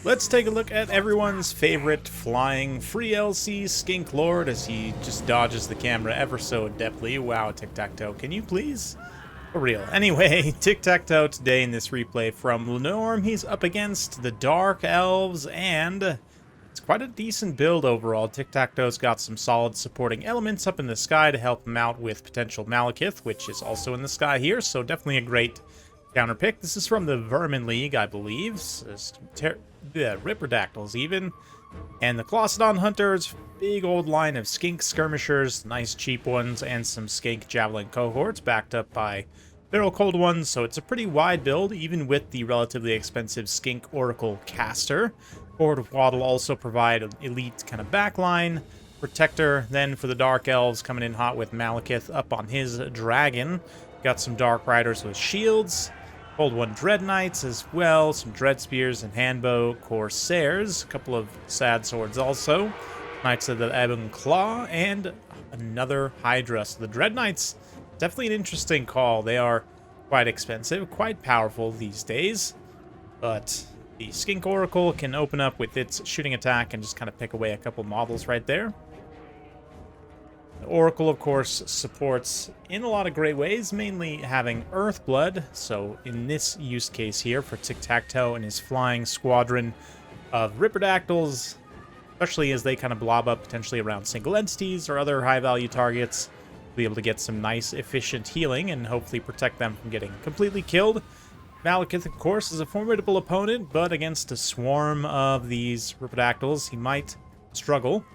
Let's take a look at everyone's favorite flying free LC Skink Lord as he just dodges the camera ever so adeptly. Wow, Tic-Tac-Toe, can you please? For real. Anyway, Tic-Tac-Toe today in this replay from Lenorm. He's up against the Dark Elves, and it's quite a decent build overall. Tic-Tac-Toe's got some solid supporting elements up in the sky to help him out with potential Malekith, which is also in the sky here, so definitely a great counter pick. This is from the Vermin League, I believe. Ripperdactyls even. And the Clossodon Hunters, big old line of skink skirmishers, nice cheap ones, and some skink javelin cohorts backed up by feral cold ones, so it's a pretty wide build, even with the relatively expensive skink oracle caster. Cohort of Waddle also provide an elite kind of backline protector. Then for the Dark Elves, coming in hot with Malekith up on his dragon. Got some Dark Riders with shields. Cold One Dread Knights as well, some Dread Spears and Handbow Corsairs, a couple of Sad Swords also, Knights of the Ebon Claw, and another Hydra. So the Dread Knights, definitely an interesting call. They are quite expensive, quite powerful these days, but the Skink Oracle can open up with its shooting attack and just kind of pick away a couple models right there. The Oracle, of course, supports in a lot of great ways, mainly having Earthblood. So in this use case here for Tic-Tac-Toe and his flying squadron of Ripperdactyls, especially as they kind of blob up potentially around single entities or other high-value targets, be able to get some nice, efficient healing and hopefully protect them from getting completely killed. Malekith, of course, is a formidable opponent, but against a swarm of these Ripperdactyls, he might struggle.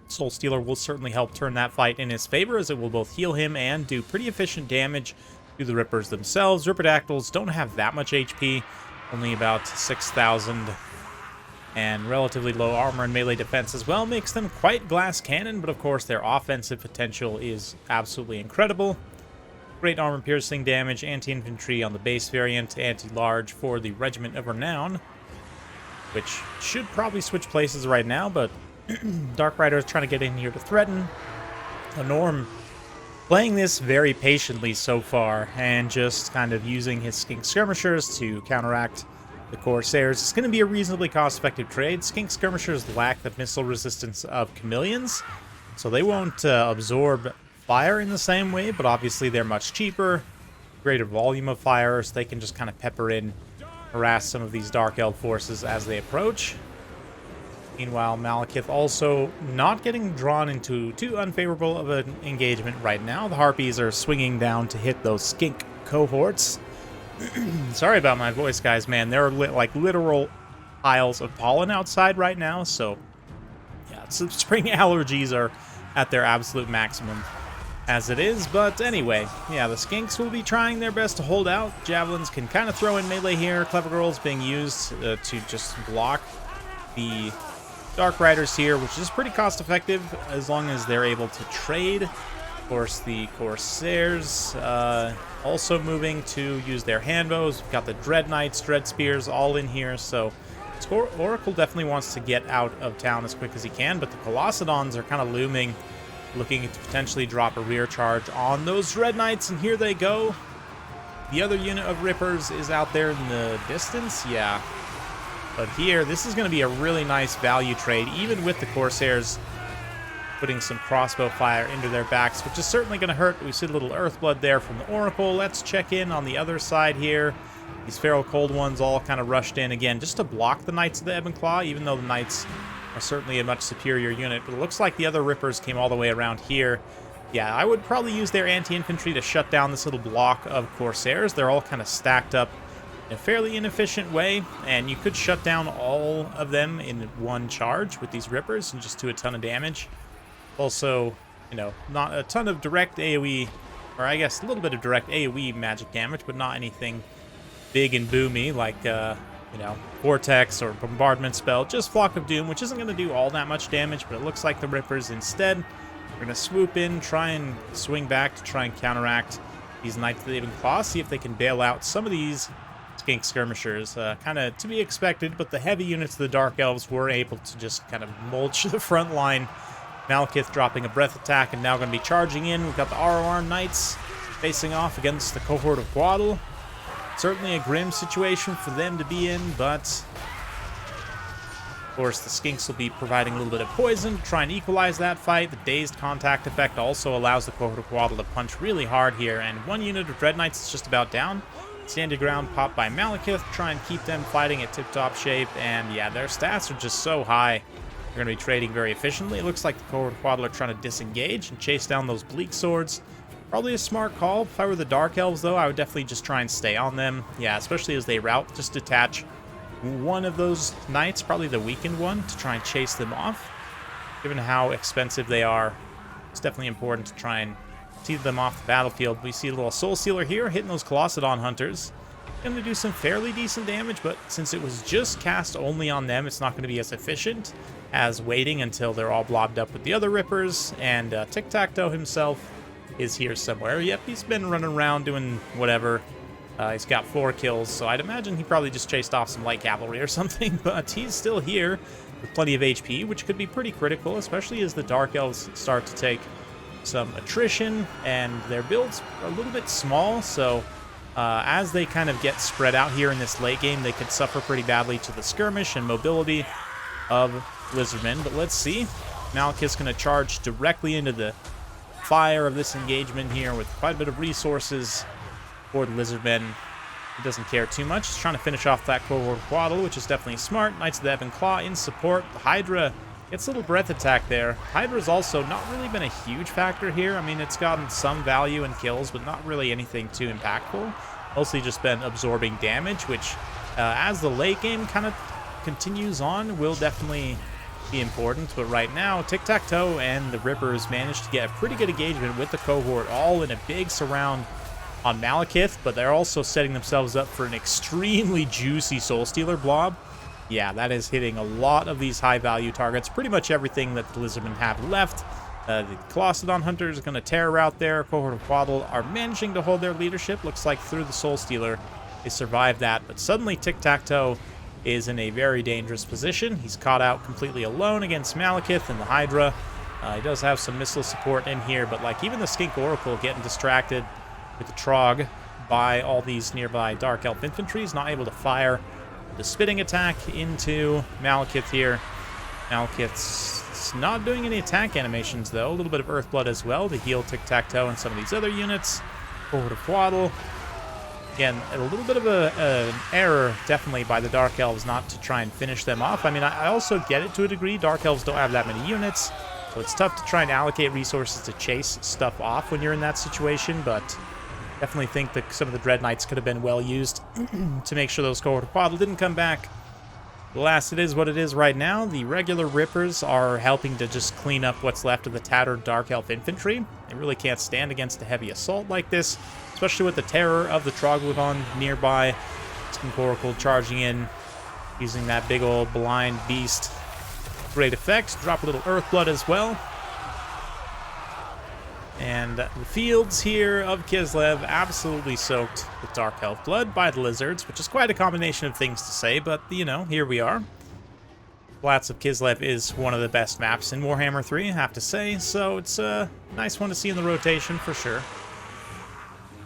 Soul Stealer will certainly help turn that fight in his favor, as it will both heal him and do pretty efficient damage to the Rippers themselves. Ripperdactyls don't have that much HP, only about 6,000, and relatively low armor and melee defense as well makes them quite glass cannon, but of course their offensive potential is absolutely incredible. Great armor piercing damage, anti-infantry on the base variant, anti-large for the Regiment of Renown, which should probably switch places right now, but Dark Rider is trying to get in here to threaten. Norm playing this very patiently so far and just kind of using his Skink Skirmishers to counteract the Corsairs. It's going to be a reasonably cost-effective trade. Skink Skirmishers lack the missile resistance of Chameleons, so they won't absorb fire in the same way, but obviously they're much cheaper, greater volume of fire, so they can just kind of pepper in, harass some of these Dark Elf forces as they approach. Meanwhile, Malekith also not getting drawn into too unfavorable of an engagement right now. The Harpies are swinging down to hit those skink cohorts. Sorry about my voice, guys, man. There are like literal piles of pollen outside right now, so yeah, spring allergies are at their absolute maximum as it is. But anyway, yeah, the skinks will be trying their best to hold out. Javelins can kind of throw in melee here. Clever Girl's being used to just block the Dark Riders here, which is pretty cost effective as long as they're able to trade. Of course, the Corsairs also moving to use their handbows. We've got the Dread Knights, Dread Spears all in here, so Oracle definitely wants to get out of town as quick as he can, but the Colossodons are kind of looming, looking to potentially drop a rear charge on those Dread Knights, and here they go. The other unit of Rippers is out there in the distance, yeah. But here, this is going to be a really nice value trade, even with the Corsairs putting some crossbow fire into their backs, which is certainly going to hurt. We see a little Earthblood there from the Oracle. Let's check in on the other side here. These Feral Cold Ones all kind of rushed in again just to block the Knights of the Ebon Claw, even though the Knights are certainly a much superior unit. But it looks like the other Rippers came all the way around here. Yeah, I would probably use their anti-infantry to shut down this little block of Corsairs. They're all kind of stacked up in a fairly inefficient way, and you could shut down all of them in one charge with these Rippers and just do a ton of damage. Also, you know, not a ton of direct AoE, or I guess a little bit of direct AoE magic damage, but not anything big and boomy like, you know, Vortex or Bombardment spell. Just Flock of Doom, which isn't going to do all that much damage, but it looks like the Rippers instead are going to swoop in, try and swing back to try and counteract these Knights of the Ebon Claw, see if they can bail out some of these Skink Skirmishers. Kind of to be expected, but the heavy units of the Dark Elves were able to just kind of mulch the front line. Malekith dropping a breath attack and now going to be charging in. We've got the ROR Knights facing off against the cohort of Waddle. Certainly a grim situation for them to be in, but Of course, the skinks will be providing a little bit of poison to try and equalize that fight. The dazed contact effect also allows the Quetzalcoatl to punch really hard here, and one unit of Dread Knights is just about down. Stand your ground, pop by Malekith, try and keep them fighting at tip-top shape, and yeah, their stats are just so high. They're going to be trading very efficiently. It looks like the Quetzalcoatl are trying to disengage and chase down those Bleak Swords. Probably a smart call. If I were the Dark Elves, though, I would definitely just try and stay on them. Yeah, especially as they route, just detach one of those knights, probably the weakened one, to try and chase them off. Given how expensive they are, it's definitely important to try and see them off the battlefield. We see a little Soul Stealer here hitting those Colossodon Hunters. Going to do some fairly decent damage, but since it was just cast only on them, it's not going to be as efficient as waiting until they're all blobbed up with the other Rippers. And Tiktaq himself is here somewhere. Yep, he's been running around doing whatever. He's got 4 kills, so I'd imagine he probably just chased off some light cavalry or something, but he's still here with plenty of HP, which could be pretty critical, especially as the Dark Elves start to take some attrition, and their builds are a little bit small, so as they kind of get spread out here in this late game, they could suffer pretty badly to the skirmish and mobility of Lizardmen. But let's see. Malekith's going to charge directly into the fire of this engagement here with quite a bit of resources for the Lizardmen. He doesn't care too much. He's trying to finish off that Quetzalcoatl, which is definitely smart. Knights of the Ebon Claw in support. The Hydra gets a little breath attack there. Hydra's also not really been a huge factor here. I mean, it's gotten some value in kills, but not really anything too impactful. Mostly just been absorbing damage, which as the late game kind of continues on, will definitely be important. But right now, Tiktaq and the Rippers managed to get a pretty good engagement with the cohort, all in a big surround on Malekith, but they're also setting themselves up for an extremely juicy Soul Stealer blob. Yeah, that is hitting a lot of these high-value targets. Pretty much everything that the Lizardmen have left. The Colossodon Hunters are going to terror out there. Cohort of Quaddle are managing to hold their leadership. Looks like through the Soul Stealer, they survived that. But suddenly, Tiktaq is in a very dangerous position. He's caught out completely alone against Malekith and the Hydra. He does have some missile support in here, but like even the Skink Oracle getting distracted with the Trog by all these nearby Dark Elf infantry. He's not able to fire the spitting attack into Malekith here. Malekith's not doing any attack animations, though. A little bit of Earthblood as well to heal Tiktaq and some of these other units. Forward of Quaddle. Again, a little bit of an error, definitely, by the Dark Elves not to try and finish them off. I mean, I also get it to a degree. Dark Elves don't have that many units, so it's tough to try and allocate resources to chase stuff off when you're in that situation, but definitely think that some of the Dread Knights could have been well used to make sure those Cohort of Quaddle didn't come back. Alas, it is what it is right now. The regular Rippers are helping to just clean up what's left of the tattered Dark Elf infantry. They really can't stand against a heavy assault like this, especially with the terror of the Troglodyte nearby. Skink Oracle charging in, using that big old blind beast. Great effect. Drop a little Earthblood as well. And the fields here of Kislev absolutely soaked with Dark Elf blood by the lizards, which is quite a combination of things to say, but, you know, here we are. Flats of Kislev is one of the best maps in Warhammer 3, I have to say, so it's a nice one to see in the rotation for sure.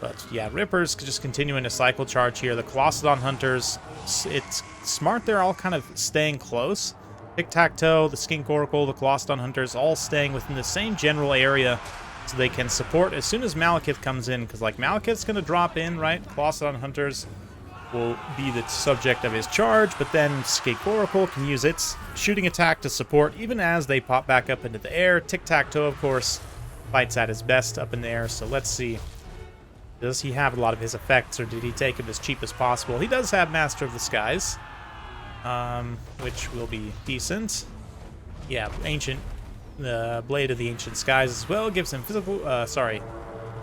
But, yeah, Rippers just continuing to cycle charge here. The Colossodon Hunters, it's smart they're all kind of staying close. Tiktaq, the Skink Oracle, the Colossodon Hunters all staying within the same general area, so they can support as soon as Malekith comes in, because like Malekith's going to drop in, right? Colossodon Hunters will be the subject of his charge, but then Skink Oracle can use its shooting attack to support even as they pop back up into the air. Tiktaq, of course, fights at his best up in the air, so let's see. Does he have a lot of his effects, or did he take him as cheap as possible? He does have Master of the Skies, which will be decent. Yeah, Ancient. The Blade of the Ancient Skies as well gives him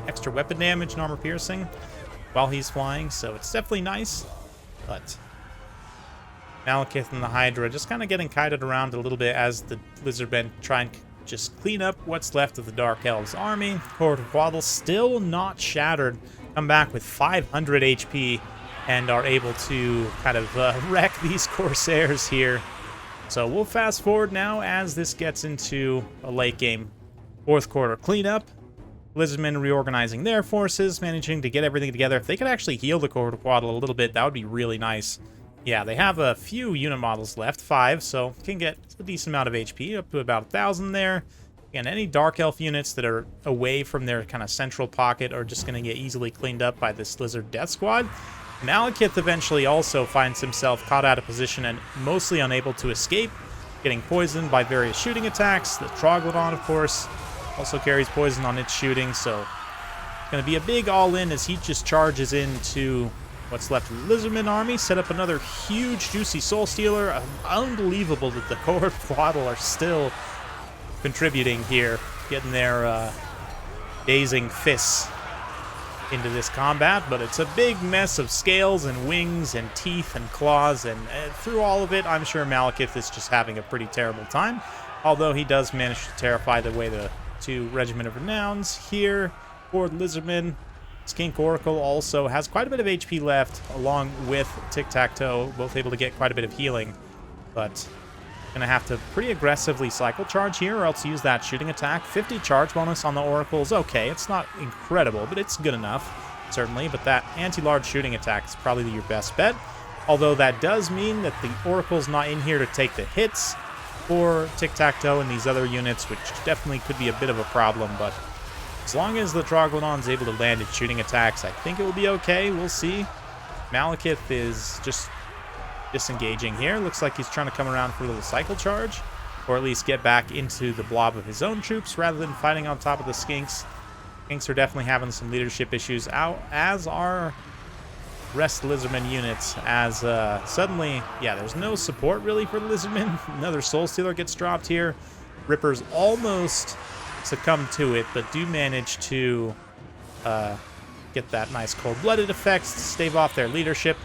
extra weapon damage and armor piercing while he's flying, so it's definitely nice. But Malekith and the Hydra just kind of getting kited around a little bit as the Lizardmen try and just clean up what's left of the Dark Elves army. Cohort of Quaddle still not shattered, come back with 500 HP and are able to kind of wreck these Corsairs here. So we'll fast forward now as this gets into a late game fourth quarter cleanup. Lizardmen reorganizing their forces, managing to get everything together. If they could actually heal the Cohort of Quaddle a little bit, that would be really nice. Yeah, they have a few unit models left, 5, so can get a decent amount of HP, up to about 1,000 there. Again, any Dark Elf units that are away from their kind of central pocket are just going to get easily cleaned up by this Lizard Death Squad. Malekith eventually also finds himself caught out of position and mostly unable to escape, getting poisoned by various shooting attacks. The Troglodon, of course, also carries poison on its shooting, so it's going to be a big all-in as he just charges into what's left of the Lizardmen army, set up another huge, juicy Soul Stealer. Unbelievable that the Cohort Waddle are still contributing here, getting their dazing fists into this combat, but it's a big mess of scales and wings and teeth and claws, and through all of it, I'm sure Malekith is just having a pretty terrible time, although he does manage to terrify the way the 2 Regiment of Renowns here for Lizardmen. Skink Oracle also has quite a bit of HP left, along with Tic-Tac-Toe, both able to get quite a bit of healing, but gonna have to pretty aggressively cycle charge here, or else use that shooting attack. 50 charge bonus on the Oracles. Okay, it's not incredible, but it's good enough, certainly. But that anti-large shooting attack is probably your best bet. Although that does mean that the Oracle's not in here to take the hits for Tic-Tac-Toe and these other units, which definitely could be a bit of a problem. But as long as the Troglodon's able to land its shooting attacks, I think it will be okay. We'll see. Malekith is just disengaging here. Looks like he's trying to come around for a little cycle charge, or at least get back into the blob of his own troops rather than fighting on top of the Skinks. Skinks are definitely having some leadership issues, out as are rest Lizardmen units, as suddenly, yeah, there's no support really for the Lizardmen. Another Soul Stealer gets dropped here. Rippers almost succumb to it, but do manage to get that nice cold-blooded effect, stave off their leadership.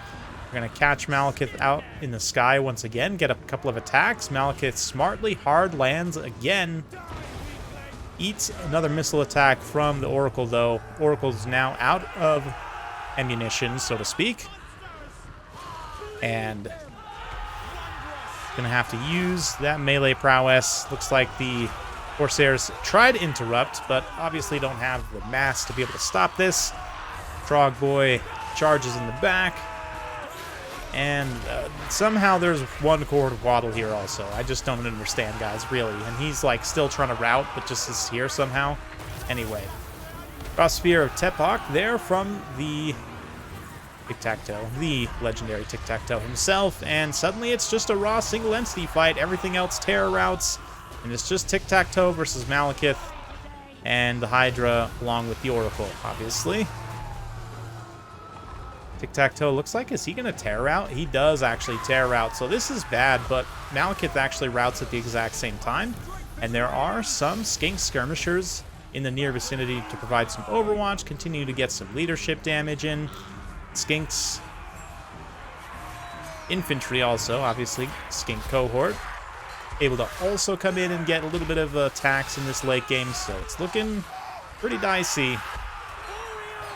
We're going to catch Malekith out in the sky once again, get a couple of attacks. Malekith smartly hard lands again. Eats another missile attack from the Oracle, though. Oracle's now out of ammunition, so to speak. And going to have to use that melee prowess. Looks like the Corsairs try to interrupt, but obviously don't have the mass to be able to stop this. Trog Boy charges in the back. And somehow there's one Cohort Waddle here also. I just don't understand, guys, really. And he's, like, still trying to rout, but just is here somehow. Anyway. Cross Spear of Tepak there from the Tic-Tac-Toe, the legendary Tic-Tac-Toe himself. And suddenly it's just a raw single entity fight. Everything else terror routes. And it's just Tic-Tac-Toe versus Malekith and the Hydra along with the Oracle, obviously. Tic-Tac-Toe looks like, is he going to terror out? He does actually terror out, so this is bad, but Malekith actually routes at the exact same time. And there are some Skink Skirmishers in the near vicinity to provide some overwatch, continue to get some leadership damage in. Skinks Infantry also, obviously, Skink Cohort. Able to also come in and get a little bit of attacks in this late game, so it's looking pretty dicey.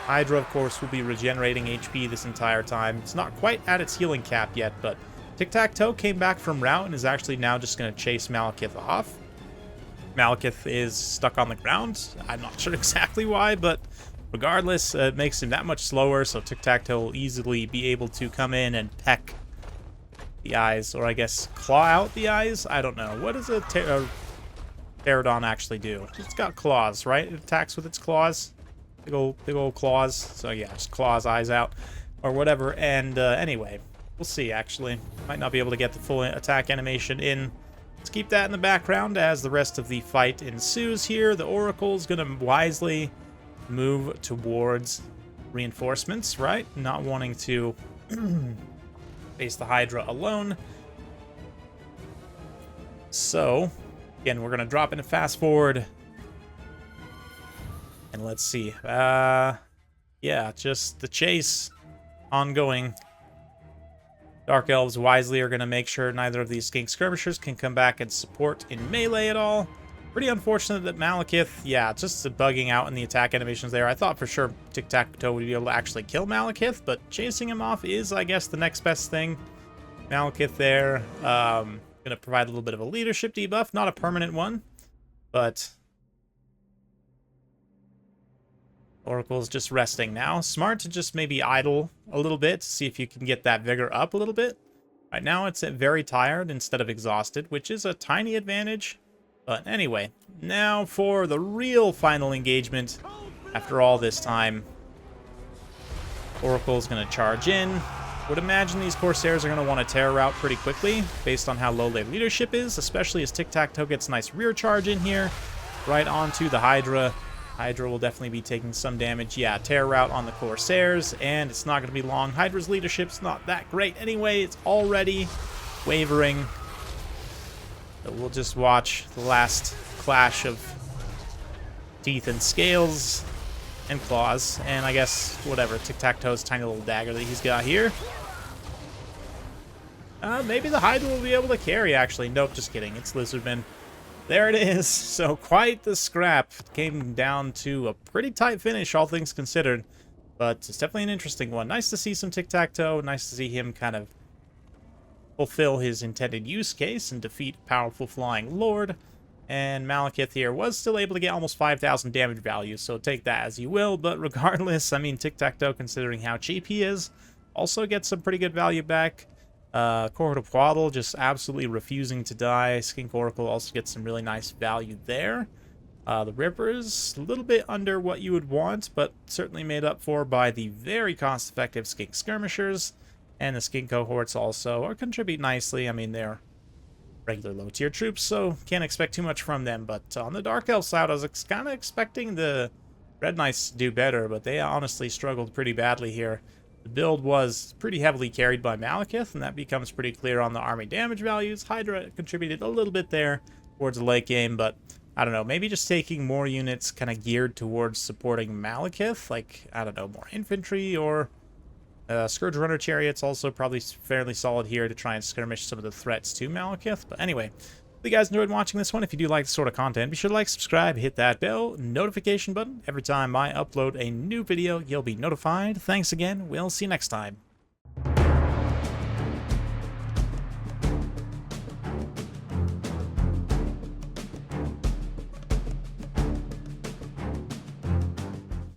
Hydra, of course, will be regenerating HP this entire time. It's not quite at its healing cap yet, but Tic-Tac-Toe came back from rout and is actually now just going to chase Malekith off. Malekith is stuck on the ground. I'm not sure exactly why, but regardless, it makes him that much slower, so Tic-Tac-Toe will easily be able to come in and peck the eyes, or I guess claw out the eyes? I don't know. What does a Pterodon actually do? It's got claws, right? It attacks with its claws. Big old claws. So yeah, just claws eyes out or whatever. And anyway, we'll see, actually. Might not be able to get the full attack animation in. Let's keep that in the background as the rest of the fight ensues here. The Oracle's going to wisely move towards reinforcements, right? Not wanting to face the Hydra alone. So, again, we're going to drop into fast forward. And let's see. Yeah, just the chase ongoing. Dark Elves wisely are going to make sure neither of these Skink Skirmishers can come back and support in melee at all. Pretty unfortunate that Malekith, yeah, just bugging out in the attack animations there. I thought for sure Tic-Tac-Toe would be able to actually kill Malekith, but chasing him off is, I guess, the next best thing. Malekith there, going to provide a little bit of a leadership debuff, not a permanent one, but Oracle's just resting now. Smart to just maybe idle a little bit to see if you can get that vigor up a little bit. Right now it's very tired instead of exhausted, which is a tiny advantage. But anyway, now for the real final engagement. After all this time, Oracle's going to charge in. Would imagine these Corsairs are going to want to terror out pretty quickly, based on how low their leadership is, especially as Tic-Tac-Toe gets a nice rear charge in here, right onto the Hydra. Hydra will definitely be taking some damage. Yeah, terror out on the Corsairs, and it's not going to be long. Hydra's leadership's not that great anyway. It's already wavering. So we'll just watch the last clash of teeth and scales and claws, and I guess whatever, Tic-Tac-Toe's tiny little dagger that he's got here. Maybe the Hydra will be able to carry, actually. Nope, just kidding. It's Lizardmen. There it is. So quite the scrap. Came down to a pretty tight finish, all things considered. But it's definitely an interesting one. Nice to see some Tic-Tac-Toe. Nice to see him kind of fulfill his intended use case and defeat a powerful flying lord. And Malekith here was still able to get almost 5,000 damage value, so take that as you will. But regardless, I mean, Tic-Tac-Toe, considering how cheap he is, also gets some pretty good value back. Cohort of Waddle just absolutely refusing to die. Skink Oracle also gets some really nice value there. The Rippers, a little bit under what you would want, but certainly made up for by the very cost-effective Skink Skirmishers. And the Skink Cohorts also contribute nicely. I mean, they're regular low-tier troops, so can't expect too much from them. But on the Dark Elf side, I was kind of expecting the Red Knights to do better, but they honestly struggled pretty badly here. The build was pretty heavily carried by Malekith, and that becomes pretty clear on the army damage values. Hydra contributed a little bit there towards the late game, but I don't know, maybe just taking more units kind of geared towards supporting Malekith, like, I don't know, more infantry or Scourge Runner Chariots also probably fairly solid here to try and skirmish some of the threats to Malekith. But anyway, if you guys enjoyed watching this one, if you do like this sort of content, be sure to like, subscribe, hit that bell notification button. Every time I upload a new video, you'll be notified. Thanks again. We'll see you next time.